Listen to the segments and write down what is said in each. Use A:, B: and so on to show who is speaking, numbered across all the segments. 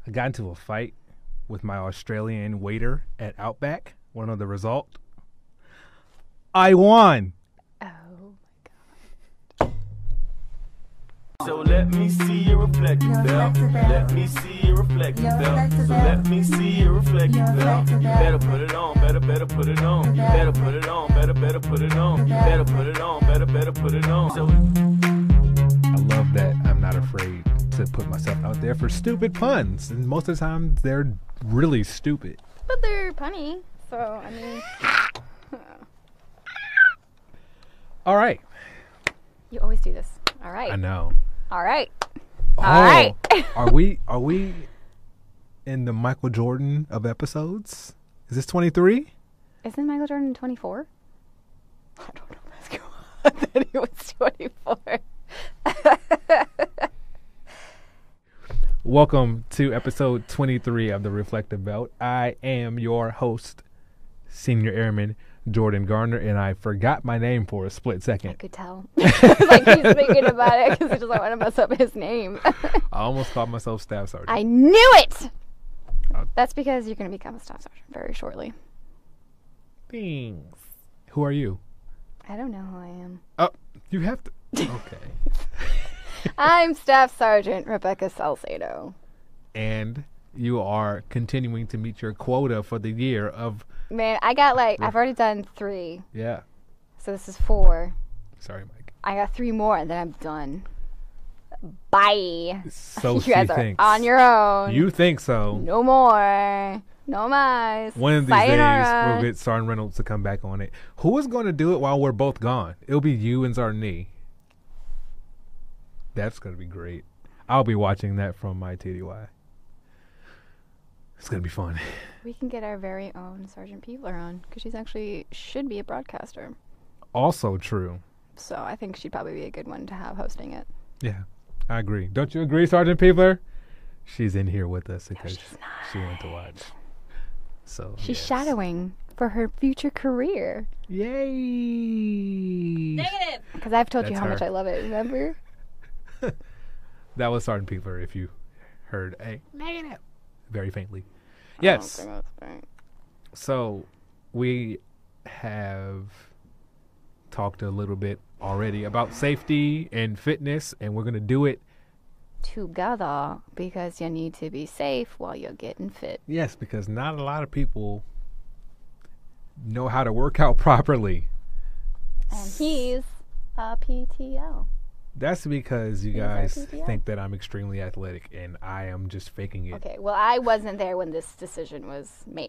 A: I got into a fight with my Australian waiter at Outback. Want to know the result? I won.
B: Oh my god.
C: So let me see your reflective belt. Let me see your reflective belt. So let me see your reflective belt. Better put it on, better put it on. Better put it on, better put it on. Better put it on, better put it on. So
A: I love that I'm not afraid to put myself out there for stupid puns. And most of the time, they're really stupid.
B: But they're punny, so I mean.
A: All right.
B: You always do this. All right.
A: I know.
B: All right.
A: Oh,
B: All right.
A: Are we in the Michael Jordan of episodes? Is this 23?
B: Isn't Michael Jordan 24? I don't know basketball. I thought he was 24.
A: Welcome to episode 23 of The Reflective Belt. I am your host, Senior Airman Jordan Garner, and I forgot my name for a split
B: I
A: second.
B: could tell. Like he's thinking about it because he doesn't want to mess up his name.
A: I almost called myself Staff Sergeant.
B: I knew it! That's because you're going to become a staff sergeant very shortly.
A: Thanks. Who are you?
B: I don't know who I am.
A: Oh, you have to. Okay.
B: I'm Staff Sergeant Rebecca Salcedo.
A: And you are continuing to meet your quota for the year of.
B: Man, I got I've already done 3.
A: Yeah.
B: So this is 4.
A: Sorry, Mike.
B: I got 3 more and then I'm done. Bye.
A: So
B: You
A: she
B: guys are
A: thinks.
B: on your own.
A: You think so.
B: No more. No mais.
A: One of these days,
B: Sayonara.
A: we'll get Sergeant Reynolds to come back on it. Who is going to do it while we're both gone? It'll be you and Zarni. That's going to be great. I'll be watching that from my TDY. It's going to be fun.
B: We can get our very own Sergeant Peebler on because she's actually should be a broadcaster.
A: Also true.
B: So I think she'd probably be a good one to have hosting it.
A: Yeah, I agree. Don't you agree, Sergeant Peebler? She's in here with us because
B: she's not.
A: she went to watch. So
B: She's
A: yes.
B: shadowing for her future career.
A: Yay!
D: Negative.
B: Because I've told you
A: That's
B: how much
A: her.
B: I love it, remember?
A: That was Sergeant Peebler if you heard a negative very faintly.
B: I
A: Yes.
B: don't think that's right.
A: So we have talked a little bit already about safety and fitness, and we're going to do it.
B: Together, because you need to be safe while you're getting fit.
A: Yes, because not a lot of people know how to work out properly.
B: And he's a PTO.
A: That's because you
B: He's our
A: guys
B: PTO.
A: think that I'm extremely athletic, and I am just faking it.
B: Okay, well, I wasn't there when this decision was made.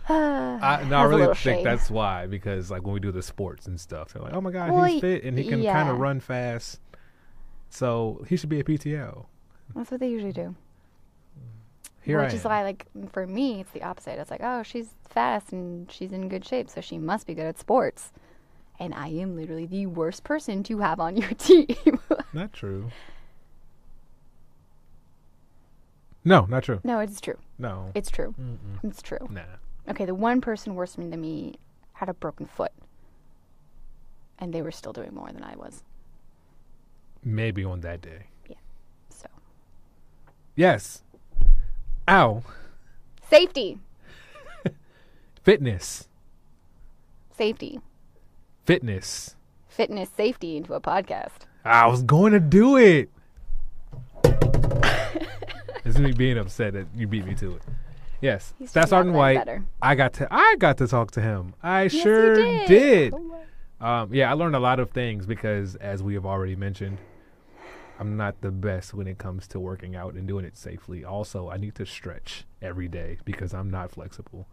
A: I really think that's why, because like when we do the sports and stuff, they're like, "Oh my God,
B: Well,
A: he's fit and he can
B: yeah.
A: kind of run fast, so he should be a PTO."
B: That's what they usually do.
A: Here
B: Which
A: I
B: is
A: am.
B: why, like, for me, it's the opposite. It's like, oh, she's fast and she's in good shape, so she must be good at sports. And I am literally the worst person to have on your team.
A: Not true. No, not true.
B: No, it's true.
A: No.
B: It's true.
A: Mm-mm.
B: It's true.
A: Nah.
B: Okay, the one person worse than me had a broken foot. And they were still doing more than I was.
A: Maybe on that day.
B: So.
A: Yes. Ow.
B: Safety.
A: Fitness.
B: Safety.
A: Fitness.
B: Fitness safety into a podcast.
A: I was going to do it. It's me being upset that you beat me to it. Yes.
B: He's
A: Staff
B: just not
A: Sergeant
B: that
A: White.
B: better.
A: I got to talk to him. I
B: Yes, you
A: sure did.
B: Oh,
A: Yeah, I learned a lot of things because, as we have already mentioned, I'm not the best when it comes to working out and doing it safely. Also, I need to stretch every day because I'm not flexible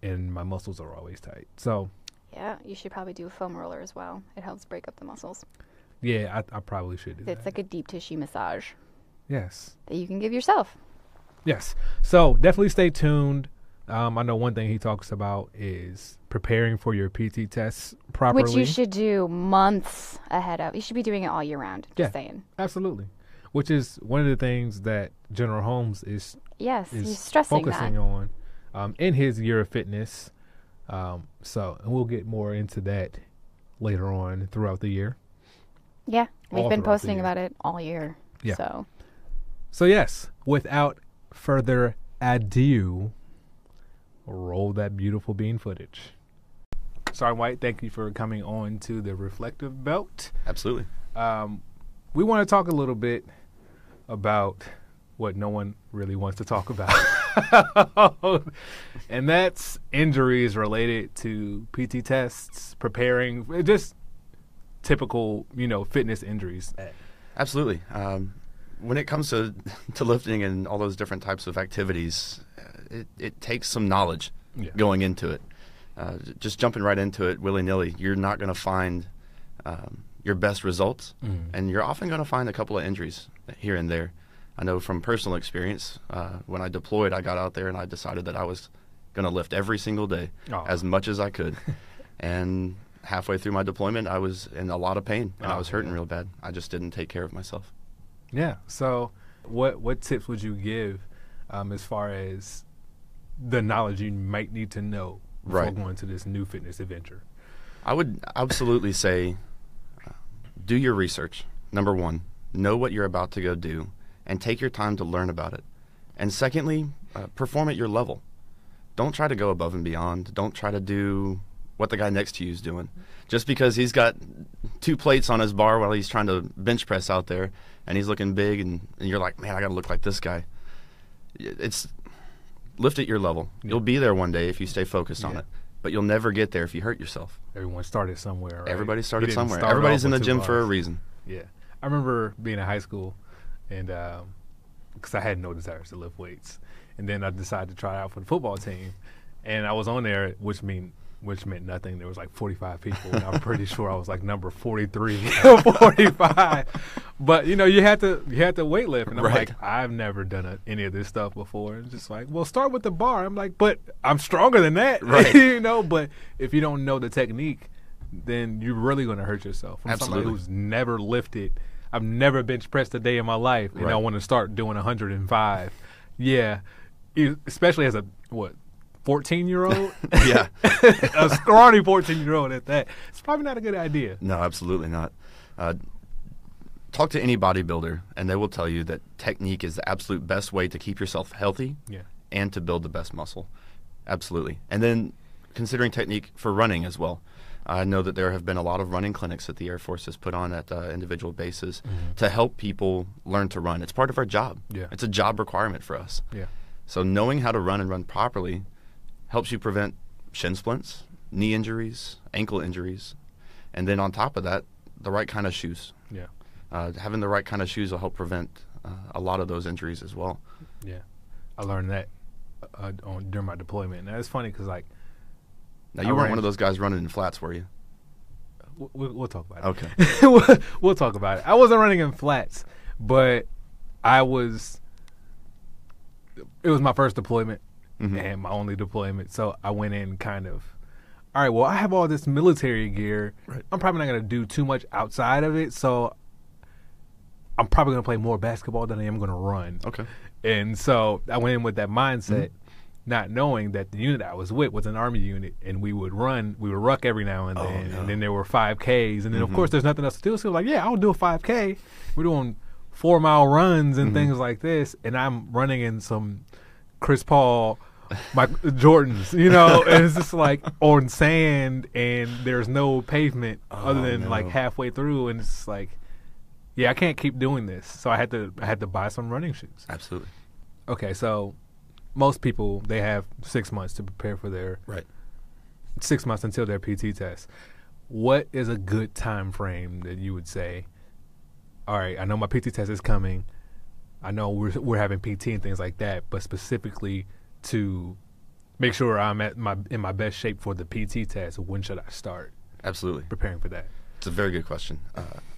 A: and my muscles are always tight. So,
B: yeah, you should probably do a foam roller as well. It helps break up the muscles.
A: yeah, I probably should do
B: It's
A: that.
B: like a deep tissue massage
A: Yes.
B: that you can give yourself.
A: Yes. So, definitely stay tuned. I know one thing he talks about is preparing for your PT tests properly.
B: Which you should do months ahead of. You should be doing it all year round. Just saying.
A: Absolutely. Which is one of the things that General Holmes is
B: Yes,
A: is
B: he's stressing
A: focusing
B: that.
A: on in his year of fitness. So and we'll get more into that later on throughout the year.
B: Yeah, we've
A: all
B: been
A: throughout the
B: posting
A: year.
B: about it all year.
A: Yeah.
B: So
A: yes, without further ado, roll that beautiful bean footage. Sergeant White, thank you for coming on to the Reflective Belt.
D: Absolutely.
A: We want to talk a little bit about what no one really wants to talk about. And that's injuries related to PT tests, preparing, just typical, fitness injuries.
D: Absolutely. When it comes to lifting and all those different types of activities, it takes some knowledge going into it. Just jumping right into it willy-nilly, you're not going to find your best results, and you're often going to find a couple of injuries here and there. I know from personal experience, when I deployed, I got out there and I decided that I was going to lift every single day as much as I could. And halfway through my deployment, I was in a lot of pain, and I was hurting real bad. I just didn't take care of myself.
A: Yeah. So what tips would you give as far as the knowledge you might need to know before going to this new fitness adventure?
D: I would absolutely say do your research. Number one, know what you're about to go do and take your time to learn about it. And secondly, perform at your level. Don't try to go above and beyond. Don't try to do what the guy next to you is doing. Just because he's got 2 plates on his bar while he's trying to bench press out there and he's looking big and you're like, man, I got to look like this guy. It's lift at your level. You'll be there one day if you stay focused on it. But you'll never get there if you hurt yourself.
A: Everyone started somewhere, right?
D: Everybody started somewhere. Everybody's in the gym for a reason.
A: Yeah. I remember being in high school and because I had no desires to lift weights. And then I decided to try out for the football team. And I was on there, which meant nothing. There was like 45 people. And I'm pretty sure I was like number 43 or 45. But, you had to weight lift. And I'm like, I've never done any of this stuff before. And just like, well, start with the bar. I'm like, but I'm stronger than that.
D: Right.
A: But if you don't know the technique, then you're really going to hurt yourself. From
D: Absolutely.
A: somebody who's never lifted. I've never bench pressed a day in my life. And I want to start doing 105. Yeah. Especially as a, 14-year-old?
D: Yeah.
A: A scrawny 14-year-old at that. It's probably not a good idea.
D: No, absolutely not. Talk to any bodybuilder, and they will tell you that technique is the absolute best way to keep yourself healthy and to build the best muscle. Absolutely. And then considering technique for running as well. I know that there have been a lot of running clinics that the Air Force has put on at individual bases to help people learn to run. It's part of our job.
A: Yeah.
D: It's a job requirement for us.
A: Yeah.
D: So knowing how to run and run properly helps you prevent shin splints, knee injuries, ankle injuries, and then on top of that, the right kind of shoes.
A: Yeah.
D: Having the right kind of shoes will help prevent a lot of those injuries as well.
A: Yeah. I learned that during my deployment. And it's funny because, like,
D: now, you weren't one of those guys running in flats, were you?
A: We'll talk about it.
D: Okay.
A: We'll talk about it. I wasn't running in flats, but it was my first deployment and my only deployment. So I went in kind of, all right, well, I have all this military gear.
D: Right.
A: I'm probably not going to do too much outside of it. So I'm probably going to play more basketball than I am going to run.
D: Okay.
A: And so I went in with that mindset, not knowing that the unit I was with was an Army unit, and we would ruck every now and then, and then there were 5Ks, and then of course there's nothing else to do, so like, yeah, I'll do a 5K. We're doing 4-mile runs and things like this, and I'm running in some Chris Paul, Jordans, and it's just like on sand, and there's no pavement other than like halfway through, and it's like, yeah, I can't keep doing this, so I had to buy some running shoes.
D: Absolutely.
A: Okay, so most people, they have 6 months to prepare for their 6 months until their PT test. What is a good time frame that you would say, all right, I know my PT test is coming. I know we're having PT and things like that, but specifically to make sure I'm in my best shape for the PT test, when should I start?
D: Absolutely.
A: Preparing for that.
D: It's a very good question.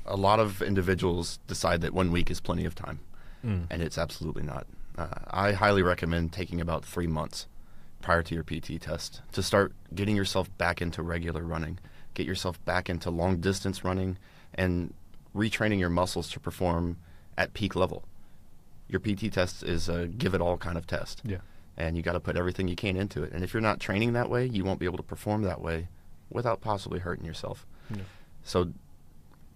D: A lot of individuals decide that 1 week is plenty of time, and it's absolutely not. I highly recommend taking about 3 months prior to your PT test to start getting yourself back into regular running, get yourself back into long distance running, and retraining your muscles to perform at peak level. Your PT test is a give-it-all kind of test, and you got to put everything you can into it. And if you're not training that way, you won't be able to perform that way without possibly hurting yourself. So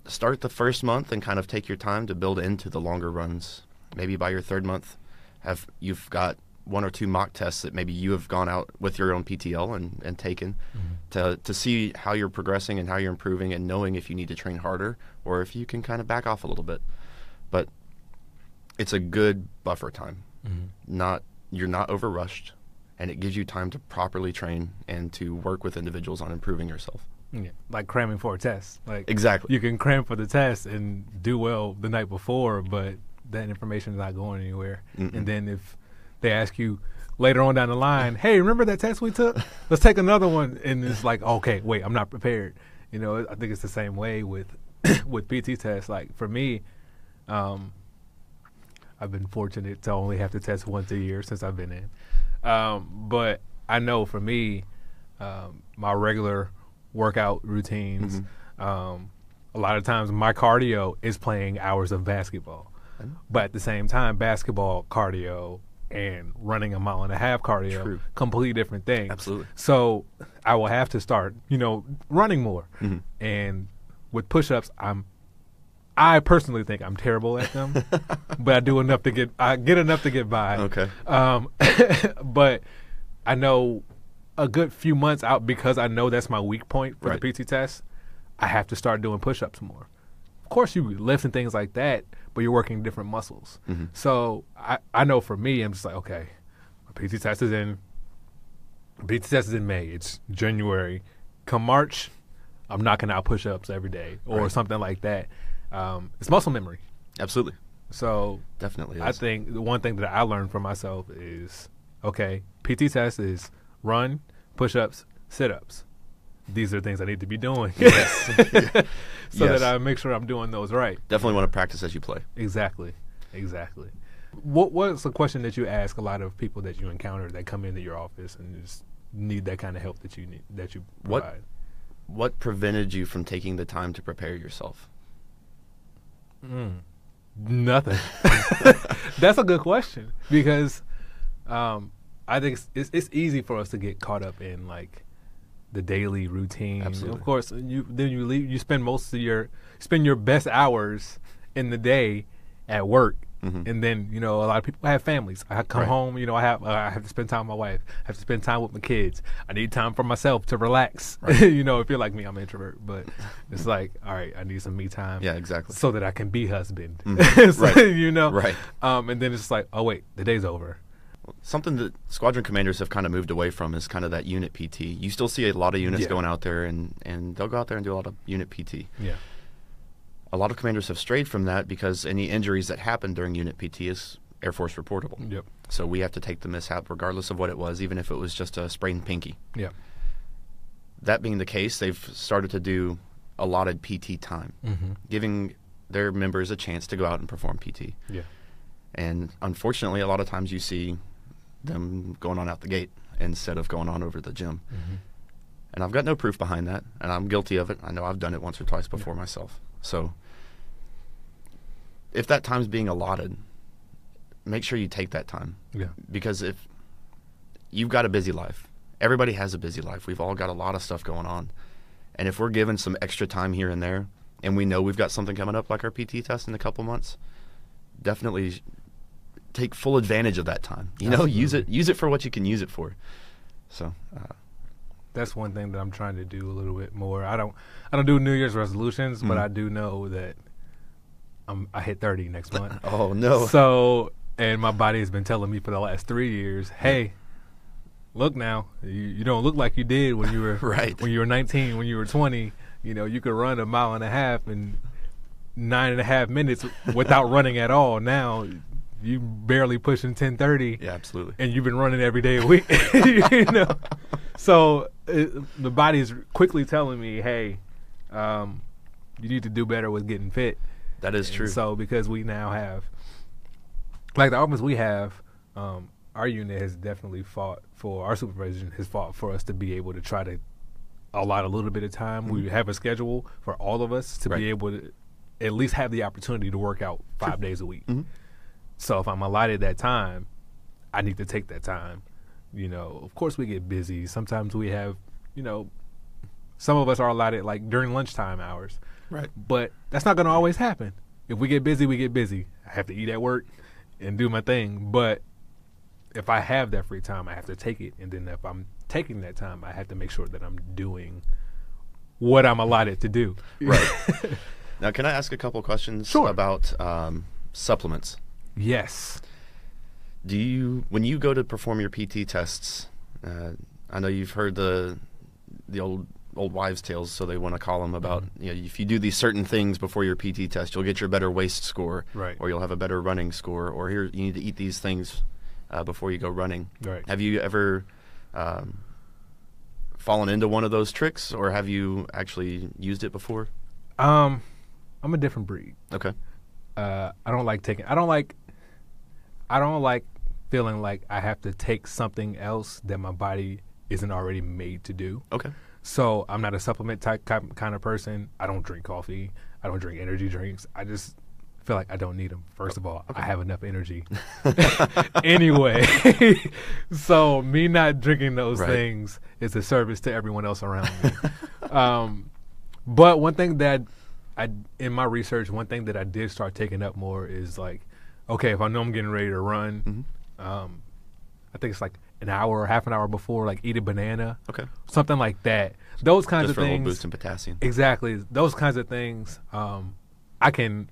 D: start the first month and kind of take your time to build into the longer runs. Maybe by your third month, you've got 1 or 2 mock tests that maybe you have gone out with your own PTL and taken to see how you're progressing and how you're improving, and knowing if you need to train harder or if you can kind of back off a little bit. But it's a good buffer time. You're not overrushed, and it gives you time to properly train and to work with individuals on improving yourself.
A: Yeah, like cramming for a test. Like
D: Exactly.
A: you can cram for the test and do well the night before, but that information is not going anywhere. And then if they ask you later on down the line, hey, remember that test we took? Let's take another one. And it's like, okay, wait, I'm not prepared. You know, I think it's the same way with with PT tests. Like for me, I've been fortunate to only have to test once a year since I've been in. But I know for me, my regular workout routines, a lot of times my cardio is playing hours of basketball. But at the same time, basketball cardio and running a 1.5 mile cardio, completely different things.
D: Absolutely.
A: So I will have to start, running more. And with push-ups, I personally think I'm terrible at them, but I get enough to get by.
D: Okay.
A: But I know a good few months out, because I know that's my weak point for the PT test, I have to start doing push-ups more. Of course, you lift and things like that, but you're working different muscles. So I know for me, I'm just like, okay, my PT test is in May. It's January. Come March, I'm knocking out push-ups every day or something like that. It's muscle memory.
D: Absolutely.
A: So
D: Definitely is.
A: I think the one thing that I learned for myself is, okay, PT test is run, push-ups, sit-ups. These are things I need to be doing. So that I make sure I'm doing those right.
D: Definitely want to practice as you play.
A: Exactly. What's a question that you ask a lot of people that you encounter that come into your office and just need that kind of help that you provide?
D: What prevented you from taking the time to prepare yourself?
A: Nothing. That's a good question, because I think it's easy for us to get caught up in like the daily routine.
D: Absolutely.
A: Of course, you leave. You spend your best hours in the day at work, and then a lot of people have families. I come home, I have to spend time with my wife. I have to spend time with my kids. I need time for myself to relax. If you're like me, I'm an introvert, but it's like, all right, I need some me time.
D: Yeah, exactly.
A: So that I can be husband.
D: Right.
A: And then it's like, oh wait, the day's over.
D: Something that squadron commanders have kind of moved away from is kind of that unit PT. You still see a lot of units going out there, and they'll go out there and do a lot of unit PT.
A: Yeah.
D: A lot of commanders have strayed from that because any injuries that happen during unit PT is Air Force reportable.
A: Yep.
D: So we have to take the mishap regardless of what it was, even if it was just a sprained pinky.
A: Yeah.
D: That being the case, they've started to do allotted PT time, giving their members a chance to go out and perform PT.
A: Yeah.
D: And unfortunately, a lot of times you see them going on out the gate instead of going on over to the gym. And I've got no proof behind that, and I'm guilty of it. I know I've done it once or twice before myself. So if that time's being allotted, make sure you take that time.
A: Yeah.
D: Because if you've got a busy life, everybody has a busy life. We've all got a lot of stuff going on. And if we're given some extra time here and there, and we know we've got something coming up like our PT test in a couple months, definitely take full advantage of that time. Use it for what you can use it for. So
A: that's one thing that I'm trying to do a little bit more. I don't do New Year's resolutions, but I do know that I hit 30 next month.
D: Oh no.
A: So, and my body has been telling me for the last 3 years, hey, look now, you don't look like you did when you were when you were 19, when you were 20. You could run 1.5 miles in 9.5 minutes without running at all. Now you barely pushing 10:30.
D: Yeah, absolutely.
A: And you've been running every day a week. So the body is quickly telling me, hey, you need to do better with getting fit.
D: That is true.
A: So because we now have, like the office we have, our unit has definitely fought for, our supervision has fought for us to be able to try to allot a little bit of time. We have a schedule for all of us to be able to at least have the opportunity to work out 5 days a week. So if I'm allotted that time, I need to take that time. Of course we get busy. Sometimes we have, some of us are allotted like during lunchtime hours.
D: Right.
A: But that's not going to always happen. If we get busy, we get busy. I have to eat at work and do my thing. But if I have that free time, I have to take it. And then if I'm taking that time, I have to make sure that I'm doing what I'm allotted to do.
D: Right. Now, can I ask a couple questions about supplements?
A: Yes.
D: When you go to perform your PT tests, I know you've heard the old wives' tales, so they want to call them about, if you do these certain things before your PT test, you'll get your better waist score,
A: right,
D: or you'll have a better running score, or here you need to eat these things before you go running.
A: Right.
D: Have you ever fallen into one of those tricks, or have you actually used it before?
A: I'm a different breed.
D: Okay.
A: I don't like feeling like I have to take something else that my body isn't already made to do.
D: Okay.
A: So I'm not a supplement type kind of person. I don't drink coffee. I don't drink energy drinks. I just feel like I don't need them. First of all, I have enough energy anyway. So me not drinking those things is a service to everyone else around me. But one thing that in my research, one thing that I did start taking up more is like, okay, if I know I'm getting ready to run, I think it's like an hour or half an hour before, like eat a banana.
D: Okay.
A: Something like that. Those kinds
D: Just
A: of
D: for
A: things.
D: A little boost in potassium.
A: Exactly. Those kinds of things I can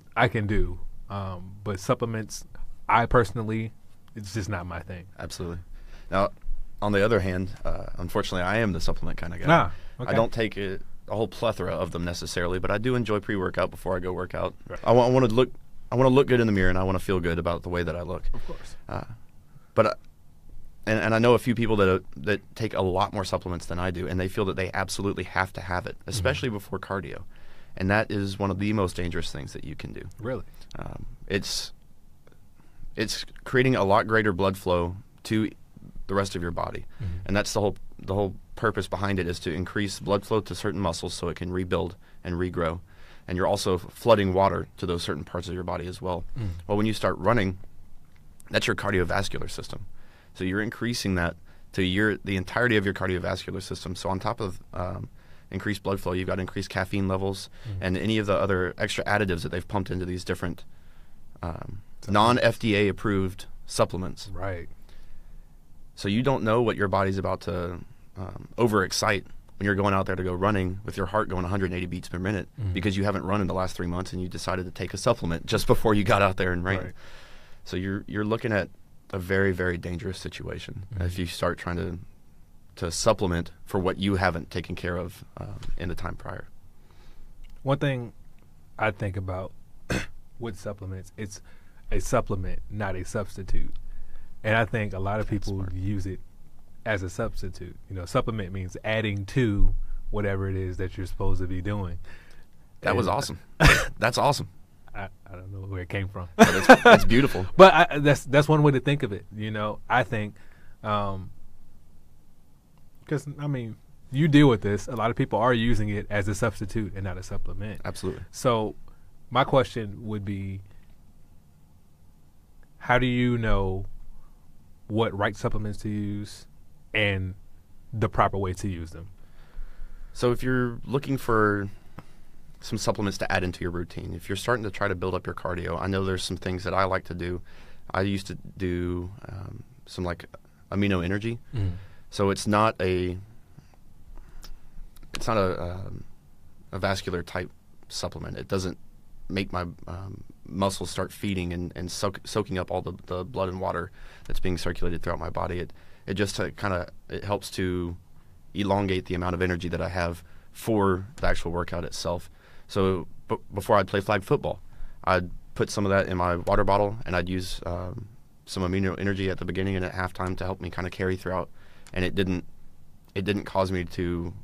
A: do. But supplements, I personally, it's just not my thing.
D: Absolutely. Now, on the other hand, unfortunately, I am the supplement kind of guy.
A: Okay.
D: I don't take a whole plethora of them necessarily, but I do enjoy pre-workout before I go work out. Right. I want to look good in the mirror, and I want to feel good about the way that I look.
A: Of course.
D: But I know a few people that take a lot more supplements than I do, and they feel that they absolutely have to have it, especially before cardio. And that is one of the most dangerous things that you can do.
A: Really?
D: It's creating a lot greater blood flow to the rest of your body, and that's the whole purpose behind it, is to increase blood flow to certain muscles so it can rebuild and regrow. And you're also flooding water to those certain parts of your body as well. Well, when you start running, that's your cardiovascular system. So you're increasing that to the entirety of your cardiovascular system. So on top of increased blood flow, you've got increased caffeine levels and any of the other extra additives that they've pumped into these different non-FDA approved supplements.
A: Right.
D: So you don't know what your body's about to overexcite when you're going out there to go running with your heart going 180 beats per minute because you haven't run in the last 3 months and you decided to take a supplement just before you got out there and ran.
A: Right.
D: So you're looking at a very, very dangerous situation if you start trying to supplement for what you haven't taken care of in the time prior.
A: One thing I think about with supplements, it's a supplement, not a substitute. And I think a lot of people use it as a substitute. Supplement means adding to whatever it is that you're supposed to be doing.
D: That was awesome. That's awesome.
A: I don't know where it came from.
D: But it's beautiful.
A: But that's one way to think of it. I think, because you deal with this. A lot of people are using it as a substitute and not a supplement.
D: Absolutely.
A: So my question would be, how do you know what right supplements to use and the proper way to use them?
D: So if you're looking for some supplements to add into your routine, if you're starting to try to build up your cardio, I know there's some things that I like to do. I used to do some like amino energy. So it's not a vascular type supplement. It doesn't make my muscles start feeding and soaking up all the blood and water that's being circulated throughout my body. It just it helps to elongate the amount of energy that I have for the actual workout itself. So before I'd play flag football, I'd put some of that in my water bottle, and I'd use some amino energy at the beginning and at halftime to help me kind of carry throughout. And it didn't cause me to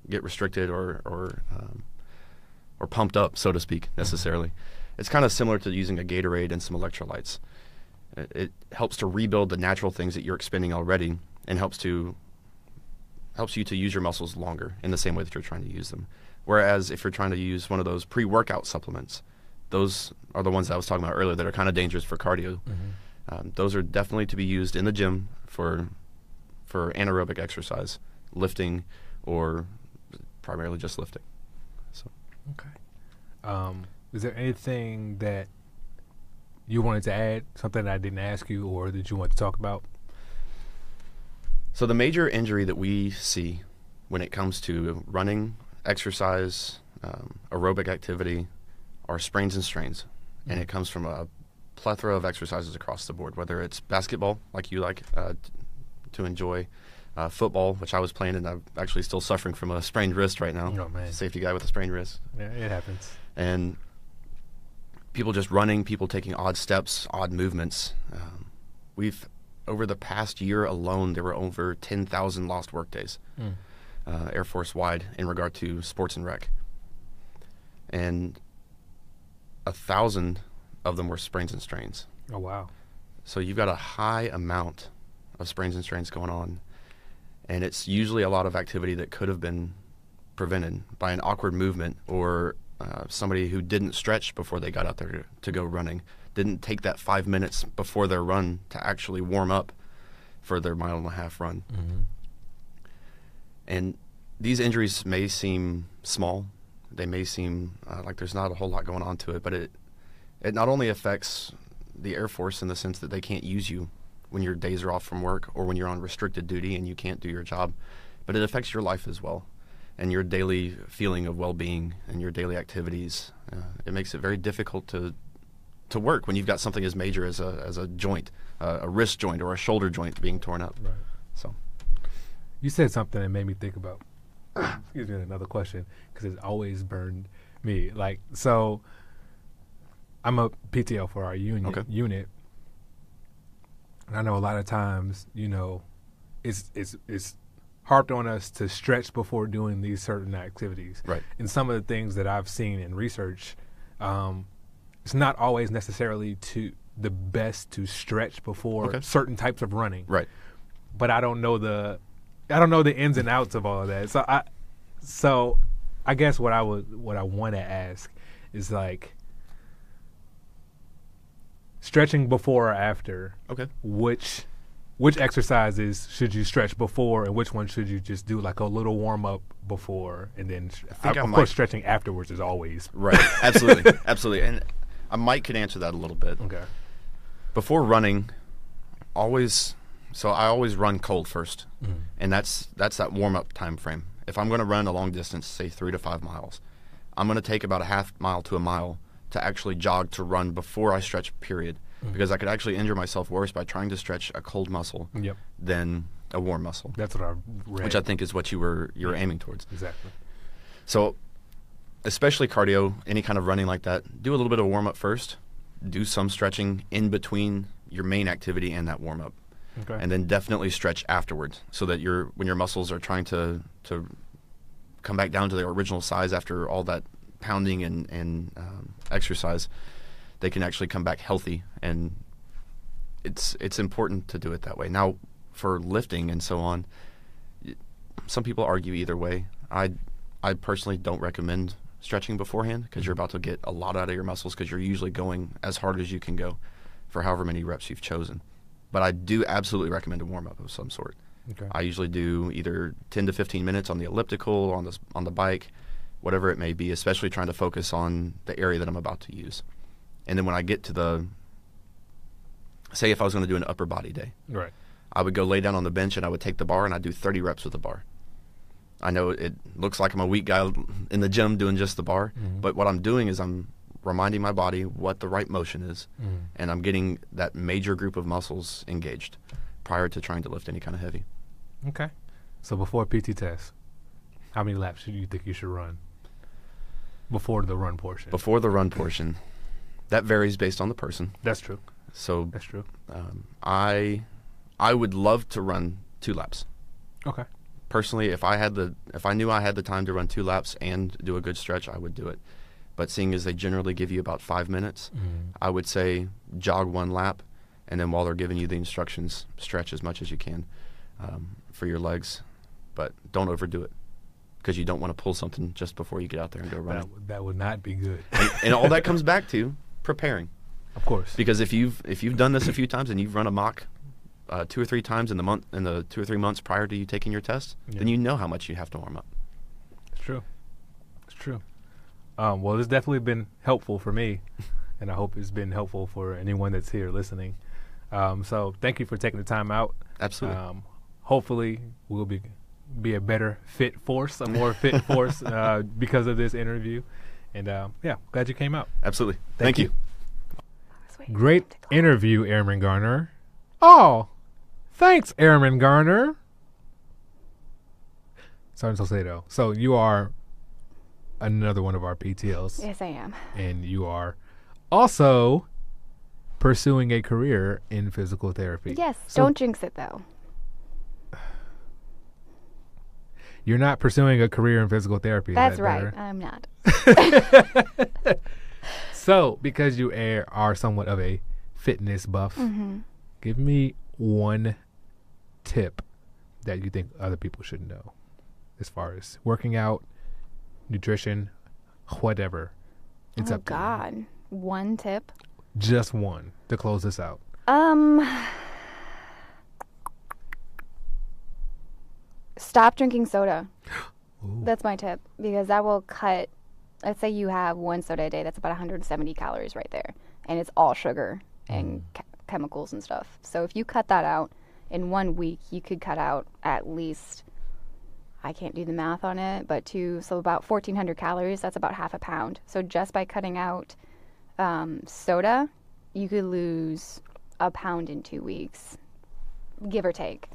D: get restricted or pumped up, so to speak, necessarily. It's kind of similar to using a Gatorade and some electrolytes. It helps to rebuild the natural things that you're expending already, and helps you to use your muscles longer in the same way that you're trying to use them. Whereas if you're trying to use one of those pre-workout supplements, those are the ones I was talking about earlier that are kind of dangerous for cardio. Those are definitely to be used in the gym for anaerobic exercise, lifting, or primarily just lifting. So
A: Okay. Is there anything that you wanted to add, something that I didn't ask you or that you want to talk about?
D: So the major injury that we see when it comes to running, exercise, aerobic activity are sprains and strains. And it comes from a plethora of exercises across the board, whether it's basketball, like you like to enjoy, football, which I was playing, and I'm actually still suffering from a sprained wrist right now.
A: Oh, man.
D: Safety guy with a sprained wrist.
A: Yeah, it happens.
D: And people just running, people taking odd steps, odd movements. Over the past year alone, there were over 10,000 lost work days, Air Force wide, in regard to sports and rec. And 1,000 of them were sprains and strains.
A: Oh, wow.
D: So you've got a high amount of sprains and strains going on. And it's usually a lot of activity that could have been prevented by an awkward movement or somebody who didn't stretch before they got out there to go running, didn't take that 5 minutes before their run to actually warm up for their 1.5 mile run.
A: Mm-hmm.
D: And these injuries may seem small. They may seem like there's not a whole lot going on to it, but it not only affects the Air Force in the sense that they can't use you when your days are off from work or when you're on restricted duty and you can't do your job, but it affects your life as well and your daily feeling of well-being and your daily activities. It makes it very difficult to work when you've got something as major as a joint, a wrist joint or a shoulder joint being torn up.
A: Right.
D: So,
A: you said something that made me think about, excuse me, another question, because it's always burned me. Like, so I'm a PTO for our unit. And I know a lot of times, it's harped on us to stretch before doing these certain activities.
D: right.
A: And some of the things that I've seen in research, it's not always necessarily the best to stretch before certain types of running.
D: Right.
A: But I don't know the ins and outs of all of that. So I guess what I want to ask is, like, stretching before or after.
D: Okay.
A: Which exercises should you stretch before, and which one should you just do like a little warm up before, and then of course stretching afterwards is always
D: right. Absolutely, absolutely. And Mike could answer that a little bit.
A: Okay.
D: Before running, I always run cold first, and that's that warm up time frame. If I'm going to run a long distance, say 3 to 5 miles, I'm going to take about a half mile to a mile to actually jog to run before I stretch, period. Because I could actually injure myself worse by trying to stretch a cold muscle than a warm muscle.
A: That's what I read.
D: Which I think is what you were aiming towards.
A: Exactly.
D: So, especially cardio, any kind of running like that, do a little bit of warm up first. Do some stretching in between your main activity and that warm up.
A: Okay.
D: And then definitely stretch afterwards, so that when your muscles are trying to come back down to their original size after all that pounding and exercise, they can actually come back healthy. And it's important to do it that way. Now, for lifting and so on, some people argue either way. I personally don't recommend stretching beforehand, because you're about to get a lot out of your muscles, because you're usually going as hard as you can go for however many reps you've chosen. But I do absolutely recommend a warm-up of some sort.
A: Okay.
D: I usually do either 10 to 15 minutes on the elliptical, on the bike, whatever it may be, especially trying to focus on the area that I'm about to use. And then when I get to say if I was going to do an upper body day,
A: right,
D: I would go lay down on the bench and I would take the bar and I'd do 30 reps with the bar. I know it looks like I'm a weak guy in the gym doing just the bar, but what I'm doing is I'm reminding my body what the right motion is, and I'm getting that major group of muscles engaged prior to trying to lift any kind of heavy.
A: Okay. So before a PT test, how many laps do you think you should run before the run portion?
D: Before the run portion, that varies based on the person.
A: That's true.
D: So
A: that's true.
D: I would love to run 2 laps.
A: Okay.
D: Personally, if I knew I had the time to run 2 laps and do a good stretch, I would do it. But seeing as they generally give you about 5 minutes, I would say jog 1 lap, and then while they're giving you the instructions, stretch as much as you can for your legs. But don't overdo it, because you don't want to pull something just before you get out there and go running.
A: That would not be good.
D: And all that comes back to preparing.
A: Of course.
D: Because if you've done this a few times and you've run a mock 2 or 3 times in the 2 or 3 months prior to you taking your test, then you know how much you have to warm up.
A: It's true. It's true. Well, it's definitely been helpful for me, and I hope it's been helpful for anyone that's here listening. So thank you for taking the time out.
D: Absolutely.
A: Hopefully we'll be a better fit force, a more fit force because of this interview. And yeah, glad you came out.
D: Absolutely. Thank you.
A: Great interview, Airman Garner. Oh, thanks, Airman Garner. Sergeant Salcedo. So you are another one of our PTLs.
B: Yes, I am.
A: And you are also pursuing a career in physical therapy.
B: Yes,
A: So
B: don't jinx it, though.
A: you're not pursuing a career in physical therapy. Is
B: That's
A: that
B: right.
A: better?
B: I'm not.
A: So, because you are somewhat of a fitness buff, give me one tip that you think other people should know as far as working out, nutrition, whatever. It's
B: Oh,
A: up to
B: God. One tip?
A: you. Just one to close this out.
B: Stop drinking soda.
A: Ooh.
B: That's my tip, because that will cut. Let's say you have one soda a day. That's about 170 calories right there, and it's all sugar and chemicals and stuff. So if you cut that out in 1 week, you could cut out at least, I can't do the math on it, but so about 1,400 calories. That's about half a pound. So just by cutting out soda, you could lose a pound in 2 weeks, give or take.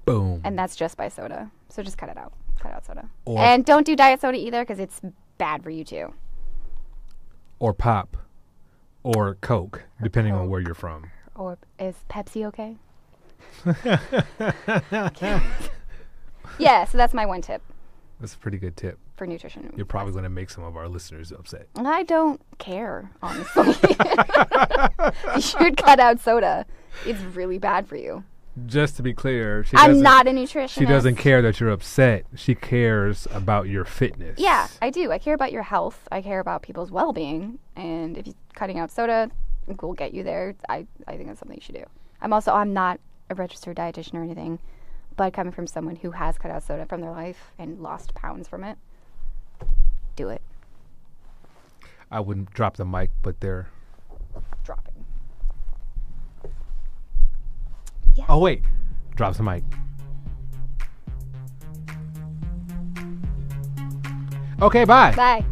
A: Boom.
B: And that's just by soda. So just cut it out. Cut out soda.
A: Or-
B: And don't do diet soda either, because it's bad for you too.
A: Or pop. Or Coke, depending on where you're from.
B: Or is Pepsi okay? Yeah, so that's my one tip
A: That's a pretty good tip.
B: for nutrition.
A: You're probably going to make some of our listeners upset.
B: I don't care, honestly. You should cut out soda. It's really bad for you.
A: Just to be clear,
B: I'm not a nutritionist.
A: She doesn't care that you're upset. She cares about your fitness.
B: Yeah, I do. I care about your health. I care about people's well-being. And if you're cutting out soda will get you there, I think that's something you should do. I'm not a registered dietitian or anything, but coming from someone who has cut out soda from their life and lost pounds from it, do it.
A: I wouldn't drop the mic, but they're...
B: Drop it. Yes.
A: Oh, wait. Drops the mic. Okay, bye.
B: Bye.